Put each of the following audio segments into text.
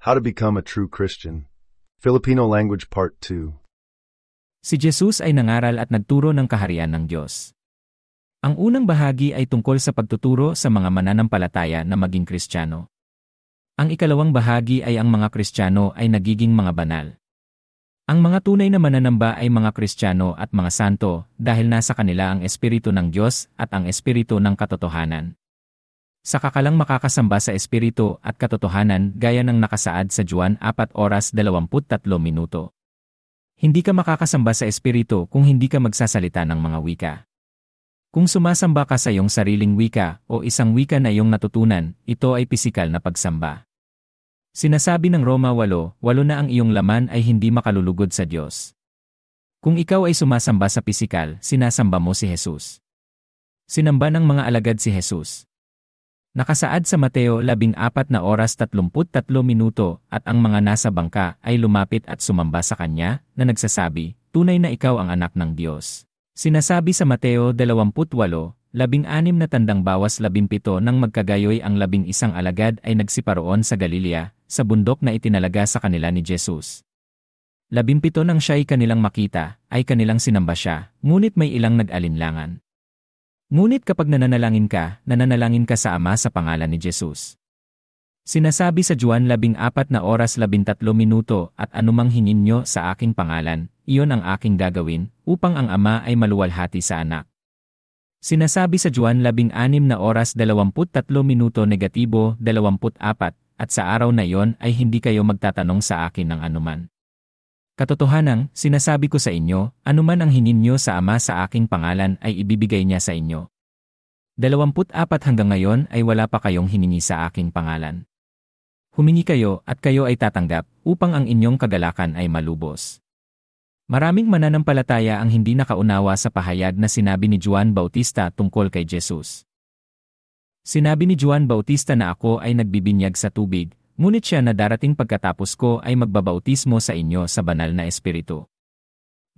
How to Become a True Christian. Filipino Language Part 2. Si Jesus ay nangaral at nagturo ng kaharian ng Diyos. Ang unang bahagi ay tungkol sa pagtuturo sa mga mananampalataya na maging Kristiyano. Ang ikalawang bahagi ay ang mga Kristiyano ay nagiging mga banal. Ang mga tunay na mananamba ay mga Kristiyano at mga santo dahil nasa kanila ang Espiritu ng Diyos at ang Espiritu ng katotohanan. Saka ka lang makakasamba sa Espiritu at katotohanan gaya ng nakasaad sa Juan 4:23. Hindi ka makakasamba sa Espiritu kung hindi ka magsasalita ng mga wika. Kung sumasamba ka sa iyong sariling wika o isang wika na iyong natutunan, ito ay pisikal na pagsamba. Sinasabi ng Roma 8:8 na ang iyong laman ay hindi makalulugod sa Diyos. Kung ikaw ay sumasamba sa pisikal, sinasamba mo si Jesus. Sinamba ng mga alagad si Jesus. Nakasaad sa Mateo 14:33 at ang mga nasa bangka ay lumapit at sumamba sa kanya na nagsasabi, "Tunay na ikaw ang anak ng Diyos." Sinasabi sa Mateo 20:16 na tandang bawas 17 nang magkagayoy ang 11 alagad ay nagsiparoon sa Galilea, sa bundok na itinalaga sa kanila ni Jesus. 17 nang siya'y kanilang makita, ay kanilang sinamba siya, ngunit may ilang nag-alinlangan. Ngunit kapag nananalangin ka sa Ama sa pangalan ni Jesus. Sinasabi sa Juan 14:13 at anumang hingin nyo sa aking pangalan, iyon ang aking gagawin, upang ang Ama ay maluwalhati sa anak. Sinasabi sa Juan 16:23 at sa araw na iyon ay hindi kayo magtatanong sa akin ng anuman. Katotohanan, sinasabi ko sa inyo, anuman ang hingin nyo sa Ama sa aking pangalan ay ibibigay niya sa inyo. 24 hanggang ngayon ay wala pa kayong hiningi sa aking pangalan. Humingi kayo at kayo ay tatanggap upang ang inyong kagalakan ay malubos. Maraming mananampalataya ang hindi nakaunawa sa pahayag na sinabi ni Juan Bautista tungkol kay Jesus. Sinabi ni Juan Bautista na ako ay nagbibinyag sa tubig, ngunit siya na darating pagkatapos ko ay magbabautismo sa inyo sa banal na Espiritu.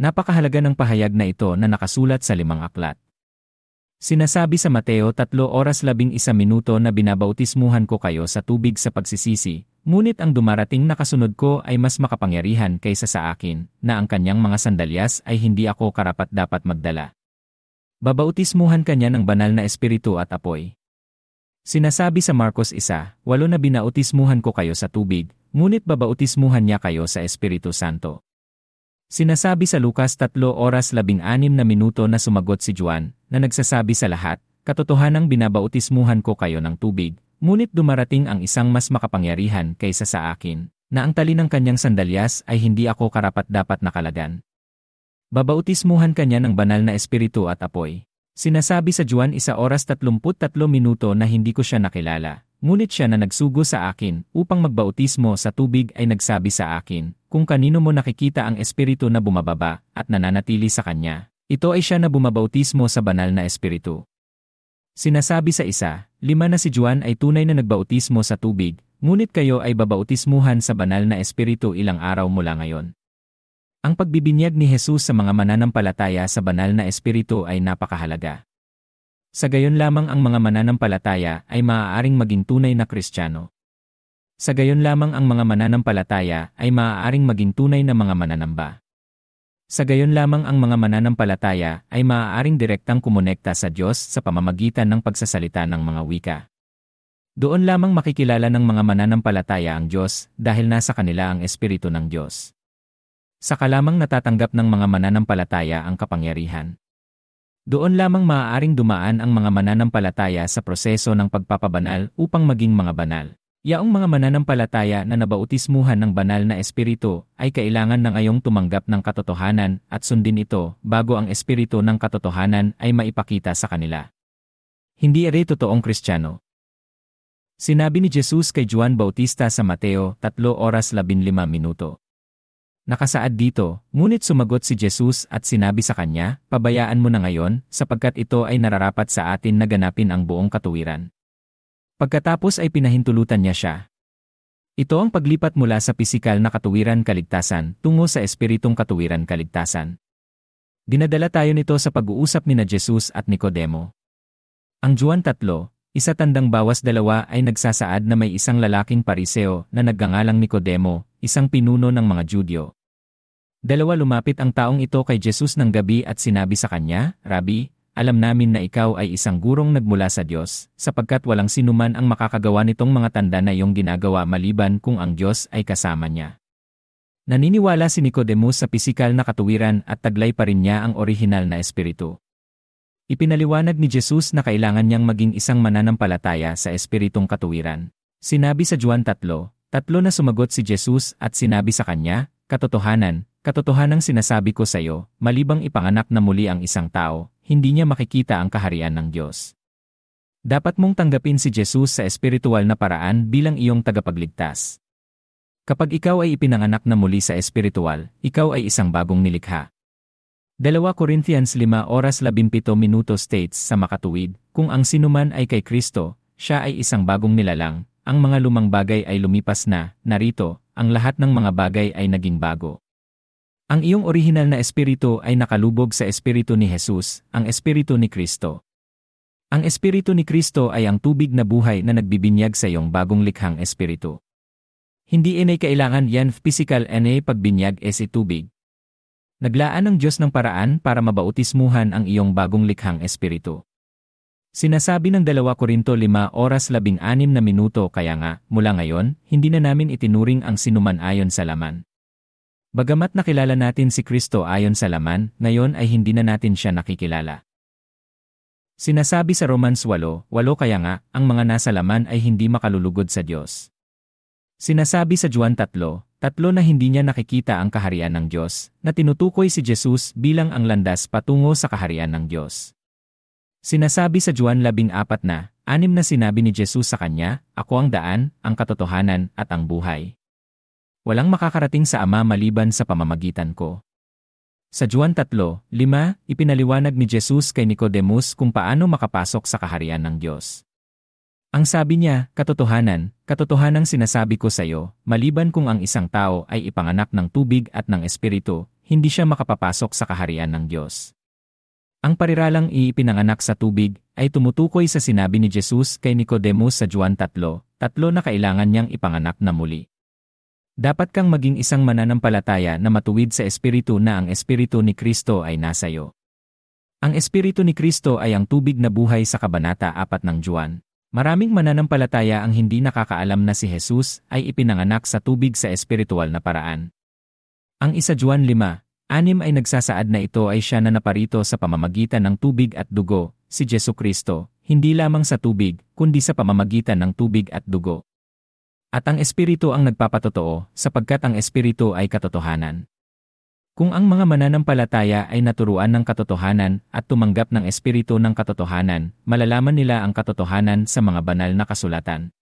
Napakahalaga ng pahayag na ito na nakasulat sa 5 aklat. Sinasabi sa Mateo 3:11 na binabautismuhan ko kayo sa tubig sa pagsisisi, ngunit ang dumarating na kasunod ko ay mas makapangyarihan kaysa sa akin, na ang kanyang mga sandalyas ay hindi ako karapat-dapat magdala. Babautismuhan kanya ng banal na Espiritu at apoy. Sinasabi sa Marcos 1:8 na binautismuhan ko kayo sa tubig, ngunit babautismuhan niya kayo sa Espiritu Santo. Sinasabi sa Lucas 3:16 na sumagot si Juan, na nagsasabi sa lahat, katotohanang binabautismuhan ko kayo ng tubig, ngunit dumarating ang isang mas makapangyarihan kaysa sa akin, na ang tali ng kanyang sandalyas ay hindi ako karapat-dapat nakalagan. Babautismuhan kanya ng banal na Espiritu at apoy. Sinasabi sa Juan 1:33 na hindi ko siya nakilala, ngunit siya na nagsugo sa akin upang magbautismo sa tubig ay nagsabi sa akin, kung kanino mo nakikita ang Espiritu na bumababa at nananatili sa kanya, ito ay siya na bumabautismo sa banal na Espiritu. Sinasabi sa 1:5 na si Juan ay tunay na nagbautismo sa tubig, ngunit kayo ay babautismuhan sa banal na Espiritu ilang araw mula ngayon. Ang pagbibinyag ni Jesus sa mga mananampalataya sa banal na Espiritu ay napakahalaga. Sa gayon lamang ang mga mananampalataya ay maaaring maging tunay na Kristiyano. Sa gayon lamang ang mga mananampalataya ay maaaring maging tunay na mga mananamba. Sa gayon lamang ang mga mananampalataya ay maaaring direktang kumonekta sa Diyos sa pamamagitan ng pagsasalita ng mga wika. Doon lamang makikilala ng mga mananampalataya ang Diyos dahil nasa kanila ang Espiritu ng Diyos. Saka lamang natatanggap ng mga mananampalataya ang kapangyarihan. Doon lamang maaaring dumaan ang mga mananampalataya sa proseso ng pagpapabanal upang maging mga banal. Yaong mga mananampalataya na nabautismuhan ng banal na Espiritu ay kailangan na ngayong tumanggap ng katotohanan at sundin ito bago ang Espiritu ng katotohanan ay maipakita sa kanila. Hindi ere totoong Kristiyano. Sinabi ni Jesus kay Juan Bautista sa Mateo 3:15. Nakasaad dito, ngunit sumagot si Jesus at sinabi sa kanya, pabayaan mo na ngayon, sapagkat ito ay nararapat sa atin na ganapin ang buong katuwiran. Pagkatapos ay pinahintulutan niya siya. Ito ang paglipat mula sa pisikal na katuwiran kaligtasan tungo sa espiritong katuwiran kaligtasan. Dinadala tayo nito sa pag-uusap ni na Jesus at Nicodemo. Ang Juan 3, Isa tandang bawas dalawa ay nagsasaad na may isang lalaking pariseo na nagngangalang Nicodemo, isang pinuno ng mga Judyo. Dalawa lumapit ang taong ito kay Jesus ng gabi at sinabi sa kanya, Rabbi, alam namin na ikaw ay isang gurong nagmula sa Diyos, sapagkat walang sinuman ang makakagawa nitong mga tanda na iyong ginagawa maliban kung ang Diyos ay kasama niya. Naniniwala si Nicodemus sa pisikal na katuwiran at taglay pa rin niya ang orihinal na espiritu. Ipinaliwanag ni Jesus na kailangan niyang maging isang mananampalataya sa espiritong katuwiran. Sinabi sa Juan 3:3 na sumagot si Jesus at sinabi sa kanya, Katotohanang sinasabi ko sa iyo, malibang ipanganak na muli ang isang tao, hindi niya makikita ang kaharian ng Diyos. Dapat mong tanggapin si Jesus sa espiritual na paraan bilang iyong tagapagligtas. Kapag ikaw ay ipinanganak na muli sa espiritual, ikaw ay isang bagong nilikha. 2 Corinthians 5:17 states sa makatuwid, kung ang sinuman ay kay Kristo, siya ay isang bagong nilalang, ang mga lumang bagay ay lumipas na, narito, ang lahat ng mga bagay ay naging bago. Ang iyong orihinal na espiritu ay nakalubog sa espiritu ni Jesus, ang espiritu ni Kristo. Ang espiritu ni Kristo ay ang tubig na buhay na nagbibinyag sa iyong bagong likhang espiritu. Hindi kailangan yan physical pagbinyag si tubig. Naglaan ng Diyos ng paraan para mabautismuhan ang iyong bagong likhang espiritu. Sinasabi ng 2 Korinto 5:16 kaya nga, mula ngayon, hindi na namin itinuring ang sinuman ayon sa laman. Bagamat nakilala natin si Kristo ayon sa laman, ngayon ay hindi na natin siya nakikilala. Sinasabi sa Romans 8:8 kaya nga, ang mga nasa laman ay hindi makalulugod sa Diyos. Sinasabi sa Juan 3:3 na hindi niya nakikita ang kaharian ng Diyos, na tinutukoy si Jesus bilang ang landas patungo sa kaharian ng Diyos. Sinasabi sa Juan 14:6 na sinabi ni Jesus sa kanya, Ako ang daan, ang katotohanan, at ang buhay. Walang makakarating sa Ama maliban sa pamamagitan ko. Sa Juan 3:5, ipinaliwanag ni Jesus kay Nicodemus kung paano makapasok sa kaharian ng Diyos. Ang sabi niya, katotohanang sinasabi ko sa iyo, maliban kung ang isang tao ay ipanganak ng tubig at ng espiritu, hindi siya makapapasok sa kaharian ng Diyos. Ang pariralang ipinanganak sa tubig ay tumutukoy sa sinabi ni Jesus kay Nicodemus sa Juan 3:3 na kailangan niyang ipanganak na muli. Dapat kang maging isang mananampalataya na matuwid sa espiritu na ang espiritu ni Kristo ay nasa iyo. Ang espiritu ni Kristo ay ang tubig na buhay sa Kabanata 4 ng Juan. Maraming mananampalataya ang hindi nakakaalam na si Jesus ay ipinanganak sa tubig sa espiritual na paraan. Ang 1 Juan 5:6 ay nagsasaad na ito ay siya na naparito sa pamamagitan ng tubig at dugo, si Jesucristo, hindi lamang sa tubig, kundi sa pamamagitan ng tubig at dugo. At ang Espiritu ang nagpapatotoo, sapagkat ang Espiritu ay katotohanan. Kung ang mga mananampalataya ay naturuan ng katotohanan at tumanggap ng Espiritu ng katotohanan, malalaman nila ang katotohanan sa mga banal na kasulatan.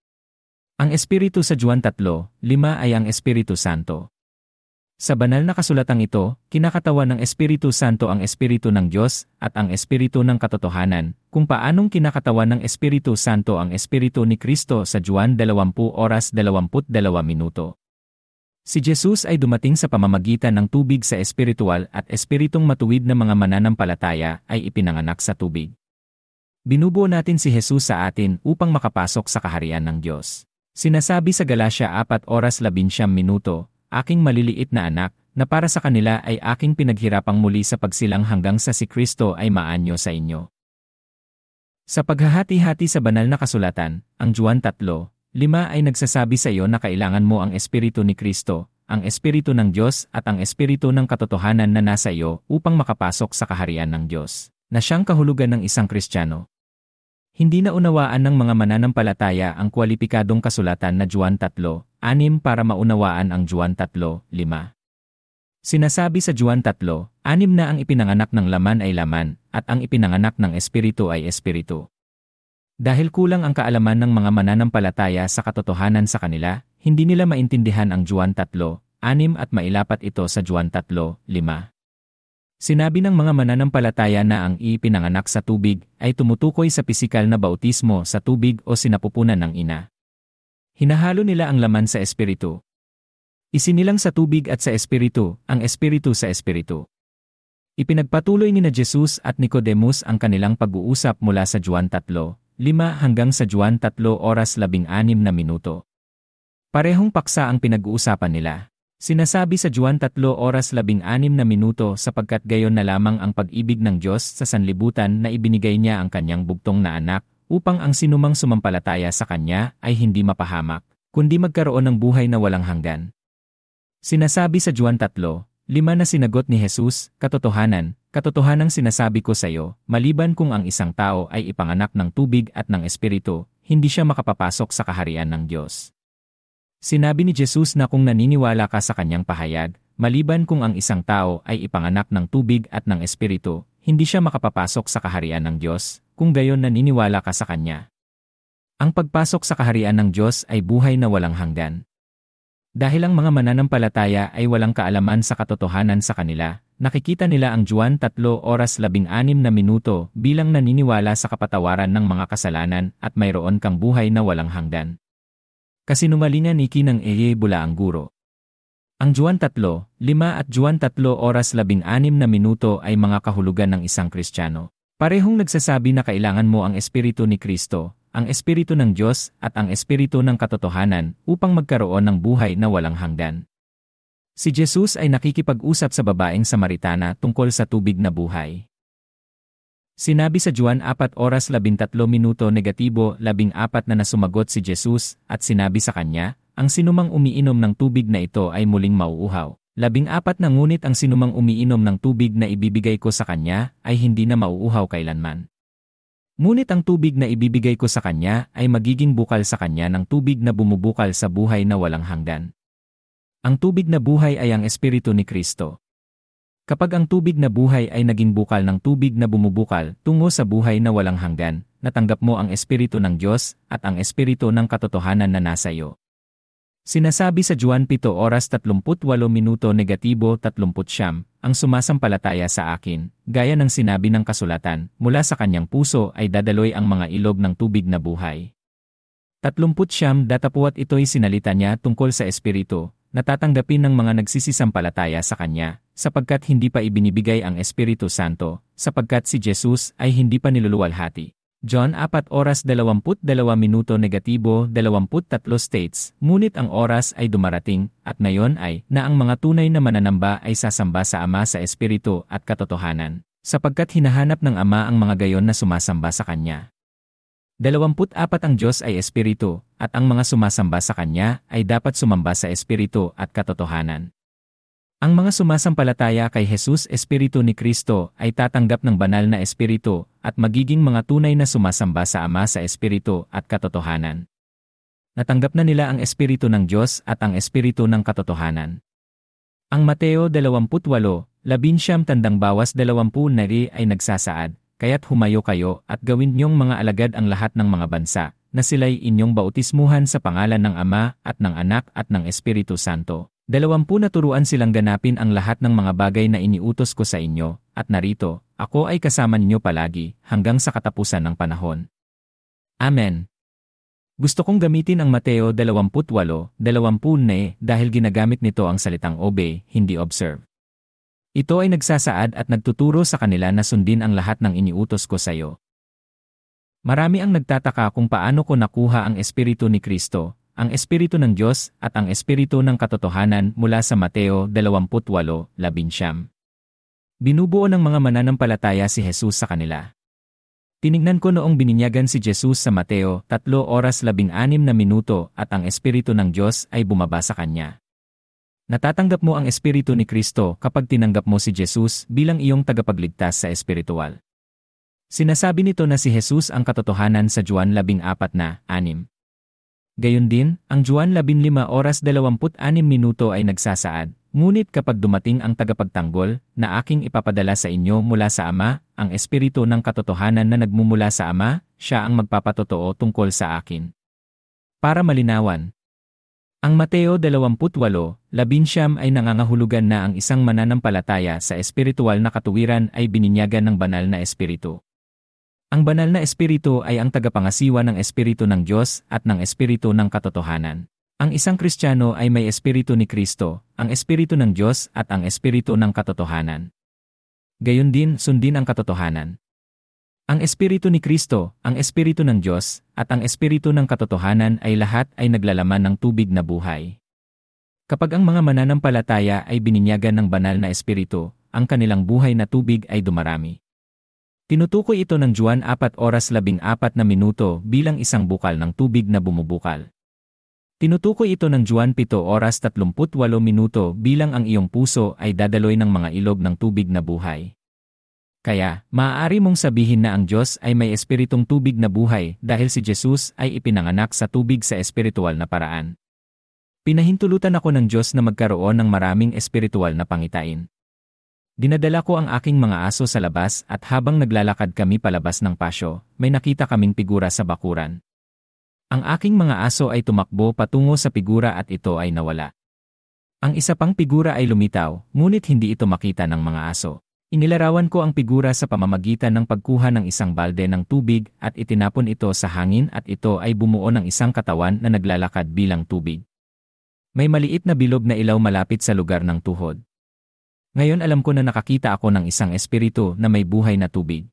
Ang Espiritu sa Juan 3:5 ay ang Espiritu Santo. Sa banal na kasulatang ito, kinakatawan ng Espiritu Santo ang Espiritu ng Diyos at ang Espiritu ng katotohanan, kung paanong kinakatawan ng Espiritu Santo ang Espiritu ni Kristo sa Juan 20:22. Si Jesus ay dumating sa pamamagitan ng tubig sa espiritual at espiritong matuwid na mga mananampalataya ay ipinanganak sa tubig. Binubuo natin si Jesus sa atin upang makapasok sa kaharian ng Diyos. Sinasabi sa Galatia 4:11, Aking maliliit na anak, na para sa kanila ay aking pinaghirapang muli sa pagsilang hanggang sa si Kristo ay maanyo sa inyo. Sa paghahati-hati sa banal na kasulatan, ang Juan 3:5 ay nagsasabi sa iyo na kailangan mo ang Espiritu ni Kristo, ang Espiritu ng Diyos at ang Espiritu ng katotohanan na nasa iyo upang makapasok sa kaharian ng Diyos, na siyang kahulugan ng isang Kristiyano. Hindi na unawaan ng mga mananampalataya ang kwalipikadong kasulatan na Juan 3:6 para maunawaan ang Juan 3:5. Sinasabi sa Juan 3:6 na ang ipinanganak ng laman ay laman at ang ipinanganak ng Espiritu ay Espiritu. Dahil kulang ang kaalaman ng mga mananampalataya sa katotohanan sa kanila, hindi nila maintindihan ang Juan 3:6 at mailapat ito sa Juan 3:5. Sinabi ng mga mananampalataya na ang ipinanganak sa tubig ay tumutukoy sa pisikal na bautismo sa tubig o sinapupunan ng ina. Hinahalo nila ang laman sa Espiritu. Isinilang sa tubig at sa Espiritu, ang Espiritu sa Espiritu. Ipinagpatuloy ni Jesus at Nicodemus ang kanilang pag-uusap mula sa Juan 3:6 hanggang sa Juan 3:16. Parehong paksa ang pinag-uusapan nila. Sinasabi sa Juan 3:16 sapagkat gayon na lamang ang pag-ibig ng Diyos sa sanlibutan na ibinigay niya ang kanyang bugtong na anak, upang ang sinumang sumampalataya sa kanya ay hindi mapahamak, kundi magkaroon ng buhay na walang hanggan. Sinasabi sa Juan 3:5 na sinagot ni Jesus, katotohanang sinasabi ko sa iyo, maliban kung ang isang tao ay ipanganak ng tubig at ng Espiritu, hindi siya makapapasok sa kaharian ng Diyos. Sinabi ni Jesus na kung naniniwala ka sa kanyang pahayag, maliban kung ang isang tao ay ipanganak ng tubig at ng Espiritu, hindi siya makapapasok sa kaharian ng Diyos, kung gayon naniniwala ka sa kanya. Ang pagpasok sa kaharian ng Diyos ay buhay na walang hanggan. Dahil ang mga mananampalataya ay walang kaalaman sa katotohanan sa kanila, nakikita nila ang Juan 3:16 bilang naniniwala sa kapatawaran ng mga kasalanan at mayroon kang buhay na walang hanggan. Kasinungalingan iki ng bula ang guro. Ang Juan 3:5 at Juan 3:16 ay mga kahulugan ng isang Kristiyano. Parehong nagsasabi na kailangan mo ang Espiritu ni Kristo, ang Espiritu ng Diyos at ang Espiritu ng katotohanan upang magkaroon ng buhay na walang hanggan. Si Jesus ay nakikipag-usap sa babaeng Samaritana tungkol sa tubig na buhay. Sinabi sa Juan 4:13 na nasumagot si Jesus at sinabi sa kanya, ang sinumang umiinom ng tubig na ito ay muling mauuhaw. 14 na ngunit ang sinumang umiinom ng tubig na ibibigay ko sa kanya ay hindi na mauuhaw kailanman. Ngunit ang tubig na ibibigay ko sa kanya ay magiging bukal sa kanya ng tubig na bumubukal sa buhay na walang hanggan. Ang tubig na buhay ay ang Espiritu ni Kristo. Kapag ang tubig na buhay ay naging bukal ng tubig na bumubukal tungo sa buhay na walang hanggan, natanggap mo ang Espiritu ng Diyos at ang Espiritu ng katotohanan na nasa iyo. Sinasabi sa Juan 7:38, ang sumasampalataya sa akin, gaya ng sinabi ng kasulatan, mula sa kanyang puso ay dadaloy ang mga ilog ng tubig na buhay. 39 datapuat ito'y sinalita niya tungkol sa Espiritu, natatanggapin ng mga nagsisisampalataya sa kanya, sapagkat hindi pa ibinibigay ang Espiritu Santo, sapagkat si Jesus ay hindi pa niluluwalhati. John 4:22 states, ngunit ang oras ay dumarating, at ngayon ay, na ang mga tunay na mananamba ay sasamba sa Ama sa Espiritu at katotohanan, sapagkat hinahanap ng Ama ang mga gayon na sumasamba sa Kanya. 24 ang Diyos ay Espiritu, at ang mga sumasamba sa Kanya ay dapat sumamba sa Espiritu at katotohanan. Ang mga sumasampalataya kay Jesus Espiritu ni Kristo ay tatanggap ng banal na Espiritu at magiging mga tunay na sumasamba sa Ama sa Espiritu at katotohanan. Natanggap na nila ang Espiritu ng Diyos at ang Espiritu ng katotohanan. Ang Mateo 28:19 tandang bawas 20 nari ay nagsasaad, kaya't humayo kayo at gawin niyong mga alagad ang lahat ng mga bansa, na sila'y inyong bautismuhan sa pangalan ng Ama at ng Anak at ng Espiritu Santo. 20 na turuan silang ganapin ang lahat ng mga bagay na iniutos ko sa inyo, at narito, ako ay kasama ninyo palagi, hanggang sa katapusan ng panahon. Amen. Gusto kong gamitin ang Mateo 28:20 dahil ginagamit nito ang salitang obey, hindi observe. Ito ay nagsasaad at nagtuturo sa kanila na sundin ang lahat ng iniutos ko sa iyo. Marami ang nagtataka kung paano ko nakuha ang Espiritu ni Kristo, ang Espiritu ng Diyos at ang Espiritu ng katotohanan mula sa Mateo 28:19. Binubuo ng mga mananampalataya si Jesus sa kanila. Tinignan ko noong bininyagan si Jesus sa Mateo 3:16 at ang Espiritu ng Diyos ay bumaba sa kanya. Natatanggap mo ang Espiritu ni Kristo kapag tinanggap mo si Jesus bilang iyong tagapagligtas sa espiritual. Sinasabi nito na si Jesus ang katotohanan sa Juan 14:6. Gayon din, ang Juan 15:26 ay nagsasaad, ngunit kapag dumating ang tagapagtanggol, na aking ipapadala sa inyo mula sa Ama, ang Espiritu ng katotohanan na nagmumula sa Ama, siya ang magpapatotoo tungkol sa akin. Para malinawan, ang Mateo 28:19 ay nangangahulugan na ang isang mananampalataya sa espiritual na katuwiran ay bininyagan ng banal na Espiritu. Ang banal na Espiritu ay ang tagapangasiwa ng Espiritu ng Diyos at ng Espiritu ng katotohanan. Ang isang Kristiyano ay may Espiritu ni Kristo, ang Espiritu ng Diyos at ang Espiritu ng katotohanan. Gayon din, sundin ang katotohanan. Ang Espiritu ni Kristo, ang Espiritu ng Diyos, at ang Espiritu ng katotohanan ay lahat ay naglalaman ng tubig na buhay. Kapag ang mga mananampalataya ay bininyagan ng banal na Espiritu, ang kanilang buhay na tubig ay dumarami. Tinutukoy ito ng Juan 4:14 bilang isang bukal ng tubig na bumubukal. Tinutukoy ito ng Juan 7:38 bilang ang iyong puso ay dadaloy ng mga ilog ng tubig na buhay. Kaya, maaari mong sabihin na ang Diyos ay may espiritong tubig na buhay dahil si Jesus ay ipinanganak sa tubig sa espiritual na paraan. Pinahintulutan ako ng Diyos na magkaroon ng maraming espiritual na pangitain. Dinadala ko ang aking mga aso sa labas at habang naglalakad kami palabas ng pasyo, may nakita kaming figura sa bakuran. Ang aking mga aso ay tumakbo patungo sa figura at ito ay nawala. Ang isa pang figura ay lumitaw, ngunit hindi ito makita ng mga aso. Inilarawan ko ang figura sa pamamagitan ng pagkuha ng isang balde ng tubig at itinapon ito sa hangin at ito ay bumuo ng isang katawan na naglalakad bilang tubig. May maliit na bilog na ilaw malapit sa lugar ng tuhod. Ngayon alam ko na nakakita ako ng isang espiritu na may buhay na tubig.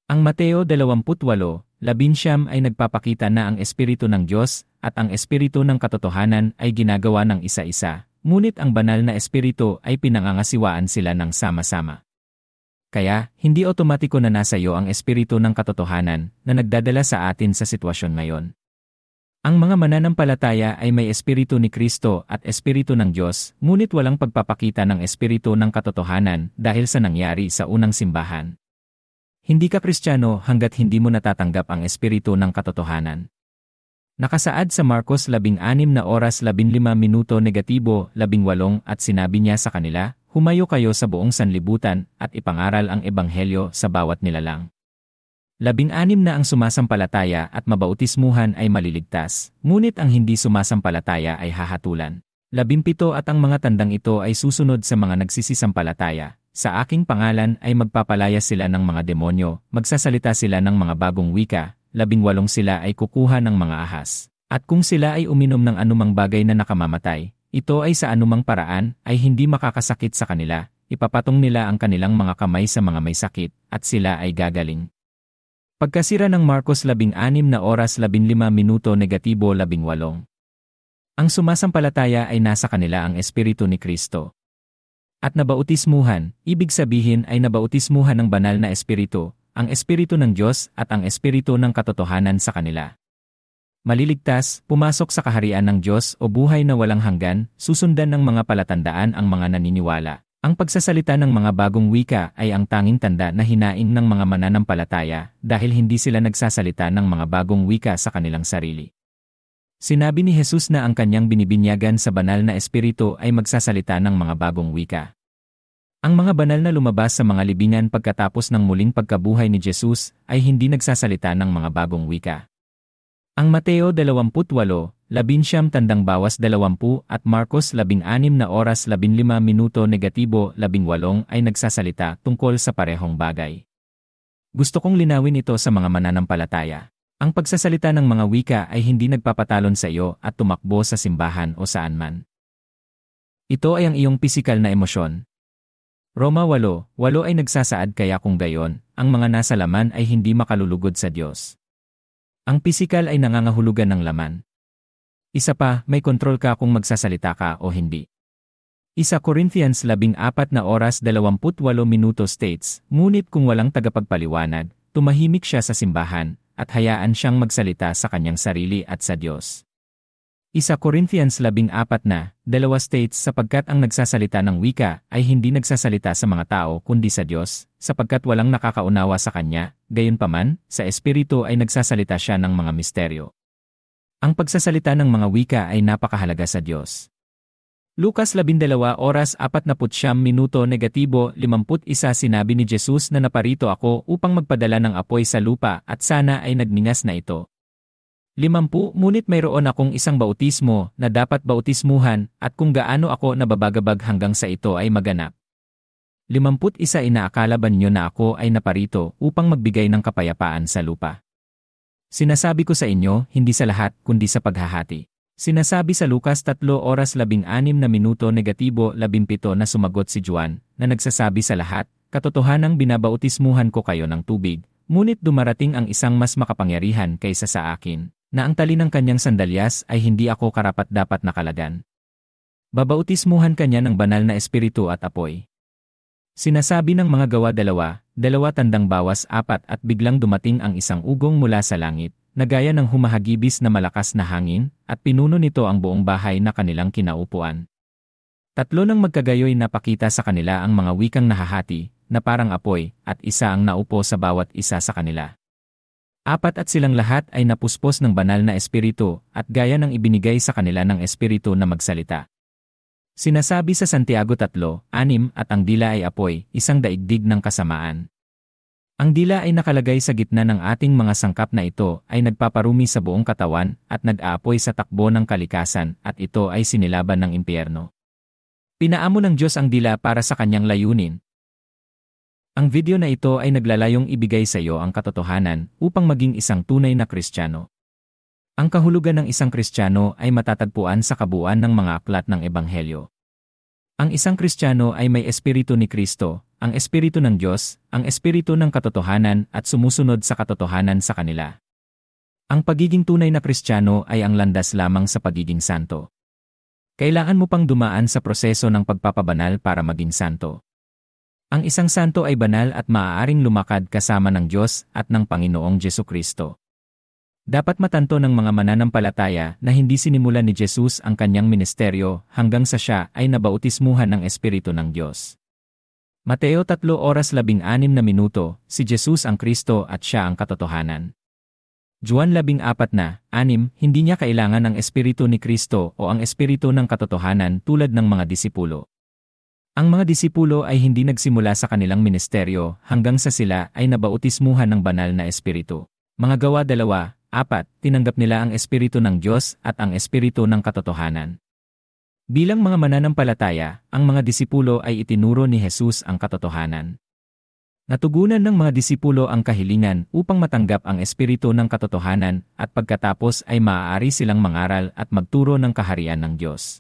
Ang Mateo 28:19 ay nagpapakita na ang Espiritu ng Diyos at ang Espiritu ng katotohanan ay ginagawa ng isa-isa. Ngunit ang banal na espiritu ay pinangangasiwaan sila ng sama-sama. Kaya, hindi otomatiko na nasa iyo ang espiritu ng katotohanan na nagdadala sa atin sa sitwasyon ngayon. Ang mga mananampalataya ay may espiritu ni Kristo at espiritu ng Diyos, ngunit walang pagpapakita ng espiritu ng katotohanan dahil sa nangyari sa unang simbahan. Hindi ka Kristiyano hanggat hindi mo natatanggap ang espiritu ng katotohanan. Nakasaad sa Marcos 16:15 at sinabi niya sa kanila, "Humayo kayo sa buong sanlibutan at ipangaral ang ebanghelyo sa bawat nilalang." 16 na ang sumasampalataya at mabautismuhan ay maliligtas, ngunit ang hindi sumasampalataya ay hahatulan. 17 at ang mga tandang ito ay susunod sa mga nagsisisampalataya. Sa aking pangalan ay magpapalaya sila ng mga demonyo, magsasalita sila ng mga bagong wika, 18 sila ay kukuha ng mga ahas. At kung sila ay uminom ng anumang bagay na nakamamatay, ito ay sa anumang paraan ay hindi makakasakit sa kanila, ipapatong nila ang kanilang mga kamay sa mga may sakit, at sila ay gagaling. Pagkasira ng Marcos 16:15-18. Ang sumasampalataya ay nasa kanila ang Espiritu ni Kristo. At nabautismuhan, ibig sabihin ay nabautismuhan ng banal na Espiritu, ang Espiritu ng Diyos at ang Espiritu ng katotohanan sa kanila. Maliligtas, pumasok sa kaharian ng Diyos o buhay na walang hanggan, susundan ng mga palatandaan ang mga naniniwala. Ang pagsasalita ng mga bagong wika ay ang tanging tanda na hinaing ng mga mananampalataya dahil hindi sila nagsasalita ng mga bagong wika sa kanilang sarili. Sinabi ni Jesus na ang kanyang binibinyagan sa banal na Espiritu ay magsasalita ng mga bagong wika. Ang mga banal na lumabas sa mga libingan pagkatapos ng muling pagkabuhay ni Jesus ay hindi nagsasalita ng mga bagong wika. Ang Mateo 28:19 at Marcos 16:15-18 ay nagsasalita tungkol sa parehong bagay. Gusto kong linawin ito sa mga mananampalataya. Ang pagsasalita ng mga wika ay hindi nagpapatalon sa iyo at tumakbo sa simbahan o saan man. Ito ay ang iyong pisikal na emosyon. Roma 8:8 ay nagsasaad kaya kung gayon, ang mga nasa laman ay hindi makalulugod sa Diyos. Ang pisikal ay nangangahulugan ng laman. Isa pa, may kontrol ka kung magsasalita ka o hindi. 1 Corinthians 14:28 states, ngunit kung walang tagapagpaliwanag, tumahimik siya sa simbahan, at hayaan siyang magsalita sa kanyang sarili at sa Diyos. 1 Corinthians 14:2 states sapagkat ang nagsasalita ng wika ay hindi nagsasalita sa mga tao kundi sa Diyos, sapagkat walang nakakaunawa sa Kanya, gayunpaman, sa Espiritu ay nagsasalita siya ng mga misteryo. Ang pagsasalita ng mga wika ay napakahalaga sa Diyos. Lucas 12:49 sinabi ni Jesus na naparito ako upang magpadala ng apoy sa lupa at sana ay nagningas na ito. 50 Ngunit mayroon akong isang bautismo na dapat bautismuhan at kung gaano ako nababagabag hanggang sa ito ay maganap. 51 Inaakala ba ninyo na ako ay naparito upang magbigay ng kapayapaan sa lupa? Sinasabi ko sa inyo, hindi sa lahat kundi sa paghahati. Sinasabi sa Lucas 3:16-17 na sumagot si Juan, na nagsasabi sa lahat, Katotohanang binabautismuhan ko kayo ng tubig, ngunit dumarating ang isang mas makapangyarihan kaysa sa akin, na ang tali ng kanyang sandalyas ay hindi ako karapat-dapat nakalagan. Babautismuhan kanya ng banal na espiritu at apoy. Sinasabi ng mga Gawa 2:2-4 at biglang dumating ang isang ugong mula sa langit, na gaya ng humahagibis na malakas na hangin, at pinuno nito ang buong bahay na kanilang kinaupuan. Tatlo ng magkagayoy napakita sa kanila ang mga wikang nahahati, na parang apoy, at isa ang naupo sa bawat isa sa kanila. 4 at silang lahat ay napuspos ng banal na espiritu, at gaya ng ibinigay sa kanila ng espiritu na magsalita. Sinasabi sa Santiago 3:6 at ang dila ay apoy, isang daigdig ng kasamaan. Ang dila ay nakalagay sa gitna ng ating mga sangkap na ito ay nagpaparumi sa buong katawan at nag-aapoy sa takbo ng kalikasan at ito ay sinilaban ng impyerno. Pinaamo ng Diyos ang dila para sa kanyang layunin. Ang video na ito ay naglalayong ibigay sa iyo ang katotohanan upang maging isang tunay na Kristiyano. Ang kahulugan ng isang Kristiyano ay matatagpuan sa kabuuan ng mga aklat ng Ebanghelyo. Ang isang Kristiyano ay may espiritu ni Kristo, ang espiritu ng Diyos, ang espiritu ng katotohanan at sumusunod sa katotohanan sa kanila. Ang pagiging tunay na Kristiyano ay ang landas lamang sa pagiging santo. Kailangan mo pang dumaan sa proseso ng pagpapabanal para maging santo. Ang isang santo ay banal at maaaring lumakad kasama ng Diyos at ng Panginoong Jesucristo. Dapat matanto ng mga mananampalataya na hindi sinimulan ni Jesus ang kanyang ministeryo hanggang sa siya ay nabautismuhan ng Espiritu ng Diyos. Mateo 3:16, si Jesus ang Kristo at siya ang katotohanan. Juan 14:6, hindi niya kailangan ang Espiritu ni Kristo o ang Espiritu ng katotohanan tulad ng mga disipulo. Ang mga disipulo ay hindi nagsimula sa kanilang ministeryo hanggang sa sila ay nabautismuhan ng banal na Espiritu. Mga Gawa 2:4, tinanggap nila ang Espiritu ng Diyos at ang Espiritu ng katotohanan. Bilang mga mananampalataya, ang mga disipulo ay itinuro ni Jesus ang katotohanan. Natugunan ng mga disipulo ang kahilingan upang matanggap ang Espiritu ng katotohanan at pagkatapos ay maaari silang mangaral at magturo ng kaharian ng Diyos.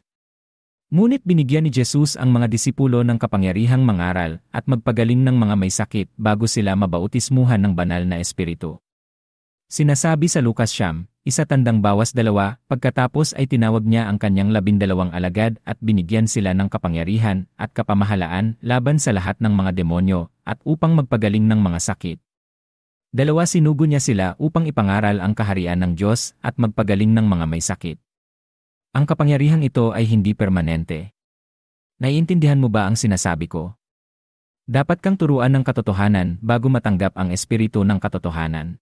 Ngunit binigyan ni Jesus ang mga disipulo ng kapangyarihang mangaral at magpagaling ng mga may sakit bago sila mabautismuhan ng banal na Espiritu. Sinasabi sa Lucas 1:12, pagkatapos ay tinawag niya ang kanyang 12 alagad at binigyan sila ng kapangyarihan at kapamahalaan laban sa lahat ng mga demonyo at upang magpagaling ng mga sakit. 2, sinugo niya sila upang ipangaral ang kaharian ng Diyos at magpagaling ng mga may sakit. Ang kapangyarihang ito ay hindi permanente. Naiintindihan mo ba ang sinasabi ko? Dapat kang turuan ng katotohanan bago matanggap ang Espiritu ng katotohanan.